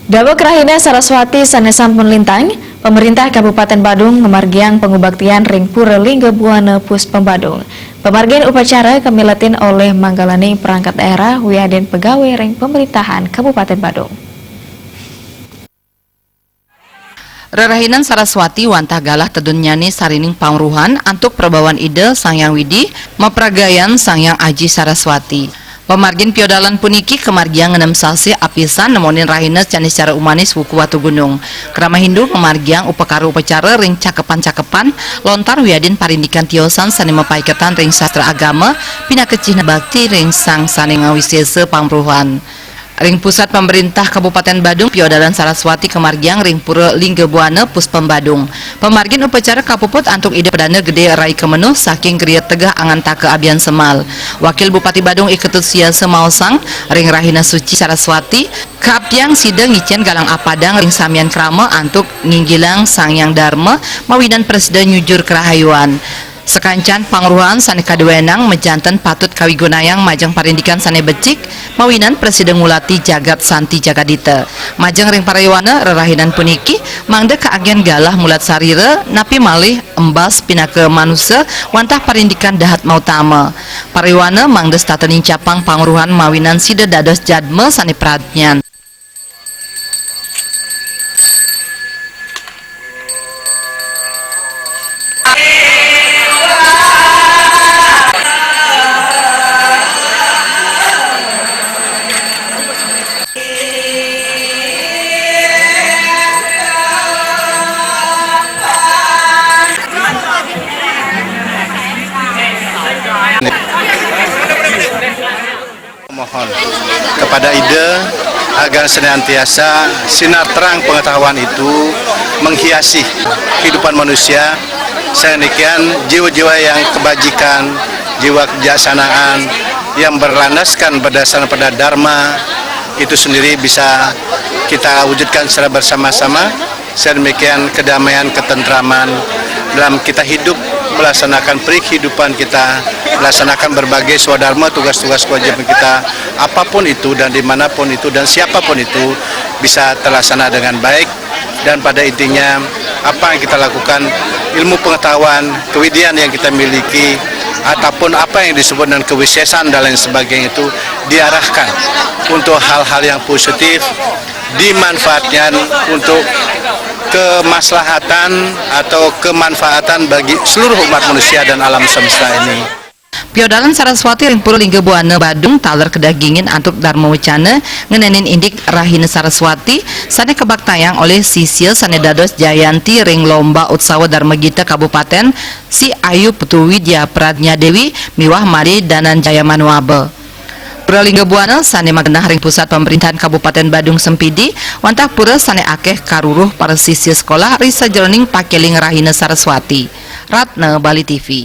Dawek Rahina Saraswati sanesampun lintang, pemerintah Kabupaten Badung memargiang pengubaktian ring pura Lingga Buana Puspem Badung. Pemargian upacara kamilatin oleh Manggalani perangkat daerah Wiadin pegawai ring pemerintahan Kabupaten Badung. Rerahinan Saraswati wantah galah tedun nyani sarining pangruhan antuk perbawan ide Sangyang Widi mapragayan Sangyang Aji Saraswati. Pemargin piodalan puniki kemargiang ngenem sasi apisan nemonin rahina cani secara umanis wuku watu gunung. Kerama Hindu pemargiang upakaru upacara ring cakepan-cakepan lontar wiadin parindikan tiosan sani mepaiketan ring sastra agama pina kecihna bakti ring sang sani ngawisese pangruhan. Ring pusat pemerintah Kabupaten Badung piodalan Saraswati kemargiang ring pura Lingga Buana Puspem Badung. Pemargin upacara kapuput antuk ide pedana gede rai kemenuh saking kriat tegah angan take abian semal. Wakil Bupati Badung iketut sia semaosang ring rahina suci Saraswati kaaptiang sidang ngicen galang apadang ring samian krama antuk nginggilang Sangyang Dharma mawinan presiden nyujur kerahayuan. Sekancan pangruhan sane kaduenang mejanten patut kawigunayang majang parindikan sane becik mawinan presiden ngulati jagat santi jagadita majang ring parayawana rerahinan puniki mangda kaagen galah mulat sarira napi malih embas pinake manusia wantah parindikan dahat mautama parayawana mangda statening capang pangruhan mawinan sida dados jadme sane pradnyan. Mohon kepada ide agar senantiasa sinar terang pengetahuan itu menghiasi kehidupan manusia, sedemikian jiwa-jiwa yang kebajikan, jiwa kebijaksanaan yang berlandaskan berdasarkan pada dharma itu sendiri bisa kita wujudkan secara bersama-sama, sedemikian kedamaian, ketentraman dalam kita hidup, melaksanakan kehidupan kita, melaksanakan berbagai swadharma, tugas-tugas kewajiban kita, apapun itu dan dimanapun itu dan siapapun itu bisa terlaksana dengan baik. Dan pada intinya apa yang kita lakukan, ilmu pengetahuan, kewidian yang kita miliki, ataupun apa yang disebut dengan kewissesan dan lain sebagainya itu diarahkan untuk hal-hal yang positif, dimanfaatkan untuk kemaslahatan atau kemanfaatan bagi seluruh umat manusia dan alam semesta ini. Piodalan Saraswati ring pura Lingga Buana Badung taler kedagingin antuk Dharma Wicana ngenenin indik Rahina Saraswati sane kebaktayang oleh sisil sane dados Jayanti ring lomba utsawa Dharma Gita Kabupaten si Ayu Putu Widya Pradnya Dewi miwah Mari Danan Jaya Manuabe. Pura Lingga Buana sane magenah ring pusat pemerintahan Kabupaten Badung Sempidi wantah pura sane akeh karuruh para sisir sekolah risa jroning pakeling Rahina Saraswati. Ratna Bali TV.